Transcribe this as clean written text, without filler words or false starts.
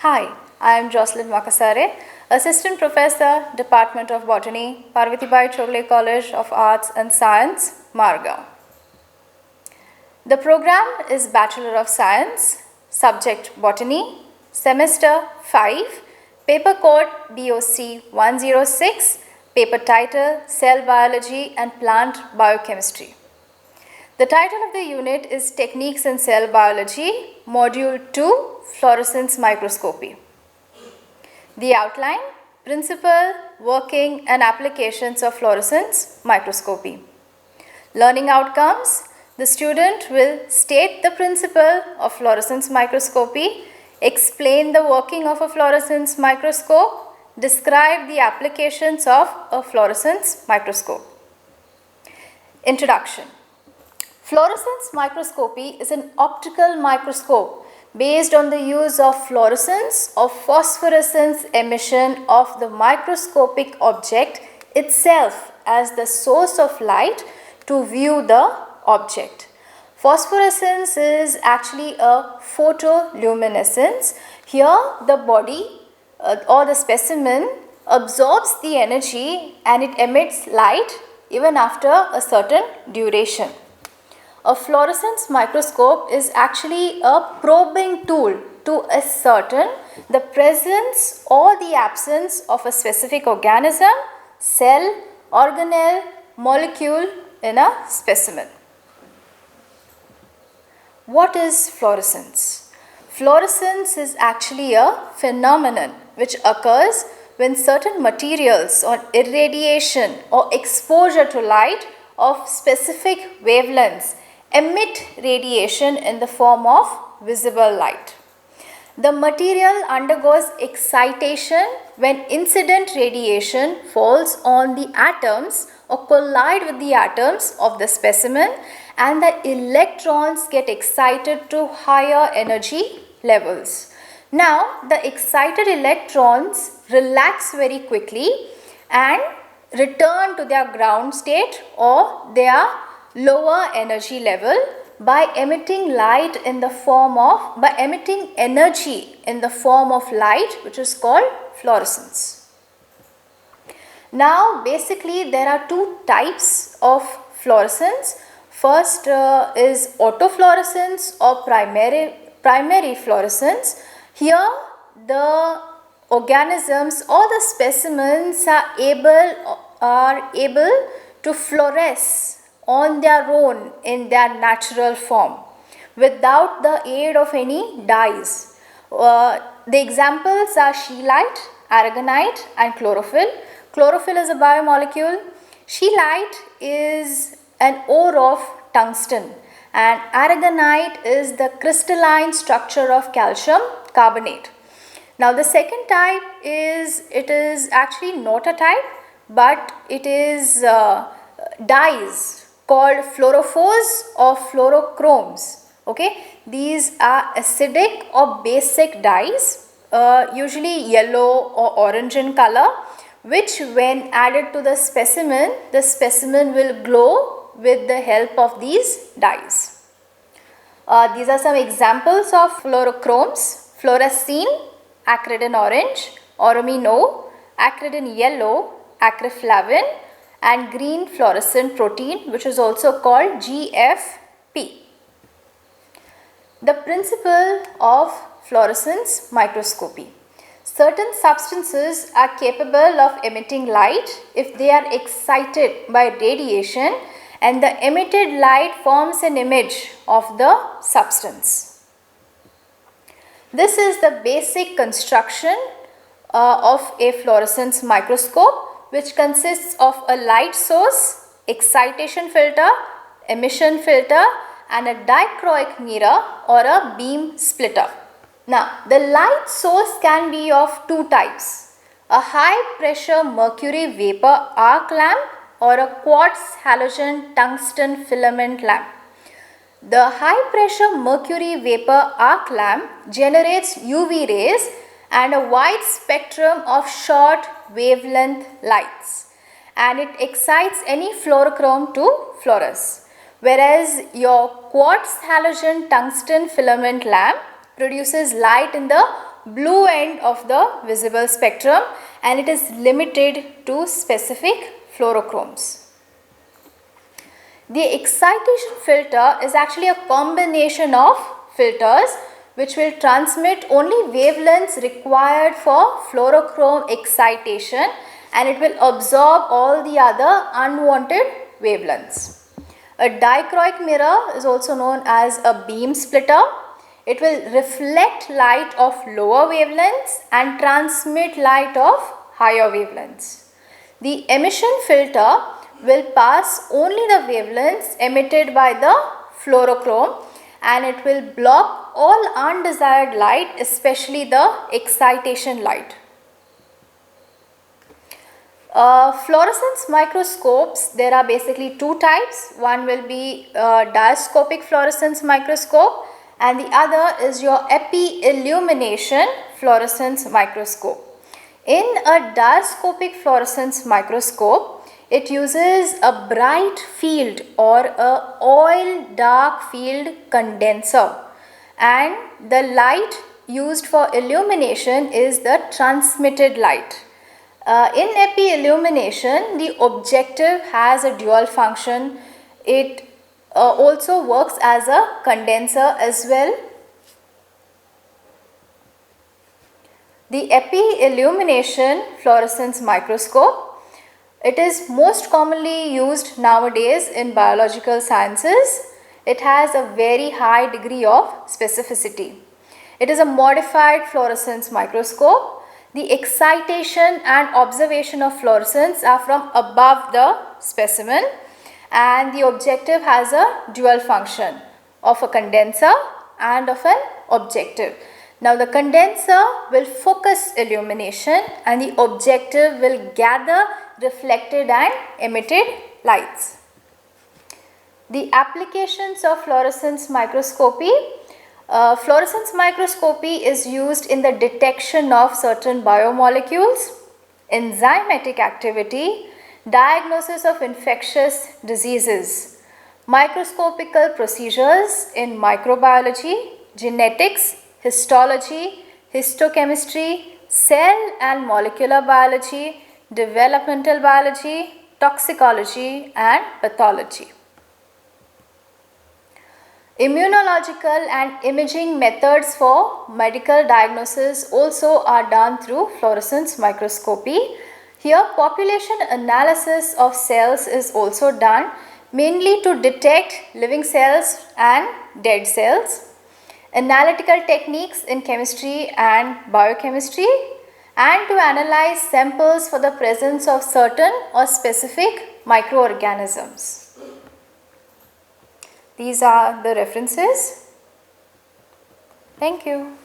Hi, I am Jocelyn Makasare, Assistant Professor, Department of Botany, Parvatibai Chogle College of Arts and Science, Margao. The program is Bachelor of Science, subject Botany, semester 5, paper code BOC 106, paper title Cell Biology and Plant Biochemistry. The title of the unit is Techniques in Cell Biology, Module 2, Fluorescence Microscopy. The outline, principle, working and applications of fluorescence microscopy. Learning outcomes, the student will state the principle of fluorescence microscopy, explain the working of a fluorescence microscope, describe the applications of a fluorescence microscope. Introduction. Fluorescence microscopy is an optical microscope based on the use of fluorescence or phosphorescence emission of the microscopic object itself as the source of light to view the object. Phosphorescence is actually a photoluminescence. Here the body or the specimen absorbs the energy and it emits light even after a certain duration. A fluorescence microscope is actually a probing tool to ascertain the presence or the absence of a specific organism, cell, organelle, molecule in a specimen. What is fluorescence? Fluorescence is actually a phenomenon which occurs when certain materials or irradiation or exposure to light of specific wavelengths emit radiation in the form of visible light. The material undergoes excitation when incident radiation falls on the atoms or collide with the atoms of the specimen, and the electrons get excited to higher energy levels. Now, the excited electrons relax very quickly and return to their ground state or their lower energy level by emitting energy in the form of light, which is called fluorescence. Now basically there are two types of fluorescence. First is autofluorescence or primary fluorescence. Here the organisms or the specimens are able to fluoresce on their own in their natural form without the aid of any dyes. The examples are scheelite, aragonite and chlorophyll. Chlorophyll is a biomolecule. Scheelite is an ore of tungsten and aragonite is the crystalline structure of calcium carbonate. Now the second type is actually not a type, but it is dyes called fluorophores or fluorochromes. Okay, these are acidic or basic dyes, usually yellow or orange in color, which when added to the specimen will glow with the help of these dyes. These are some examples of fluorochromes: fluorescein, acridin orange, auramine, acridin yellow, acriflavin, and green fluorescent protein, which is also called GFP. The principle of fluorescence microscopy. Certain substances are capable of emitting light if they are excited by radiation and the emitted light forms an image of the substance. This is the basic construction of a fluorescence microscope, which consists of a light source, excitation filter, emission filter and a dichroic mirror or a beam splitter. Now, the light source can be of two types: a high pressure mercury vapor arc lamp or a quartz halogen tungsten filament lamp. The high pressure mercury vapor arc lamp generates UV rays and a wide spectrum of short wavelength lights, and it excites any fluorochrome to fluoresce, whereas your quartz halogen tungsten filament lamp produces light in the blue end of the visible spectrum, and it is limited to specific fluorochromes. The excitation filter is actually a combination of filters which will transmit only wavelengths required for fluorochrome excitation, and it will absorb all the other unwanted wavelengths. A dichroic mirror is also known as a beam splitter. It will reflect light of lower wavelengths and transmit light of higher wavelengths. The emission filter will pass only the wavelengths emitted by the fluorochrome, and it will block all undesired light, especially the excitation light. Fluorescence microscopes, there are basically two types. One will be diascopic fluorescence microscope, and the other is your epi-illumination fluorescence microscope. In a diascopic fluorescence microscope, it uses a bright field or a oil dark field condenser, and the light used for illumination is the transmitted light. In epi-illumination, the objective has a dual function. It also works as a condenser as well. The epi-illumination fluorescence microscope, it is most commonly used nowadays in biological sciences. It has a very high degree of specificity. It is a modified fluorescence microscope. The excitation and observation of fluorescence are from above the specimen, and the objective has a dual function of a condenser and of an objective. Now the condenser will focus illumination and the objective will gather reflected and emitted lights. The applications of fluorescence microscopy. Fluorescence microscopy is used in the detection of certain biomolecules, enzymatic activity, diagnosis of infectious diseases, microscopical procedures in microbiology, genetics, histology, histochemistry, cell and molecular biology, developmental biology, toxicology and pathology. Immunological and imaging methods for medical diagnosis also are done through fluorescence microscopy. Here population analysis of cells is also done, mainly to detect living cells and dead cells. Analytical techniques in chemistry and biochemistry, and to analyze samples for the presence of certain or specific microorganisms. These are the references. Thank you.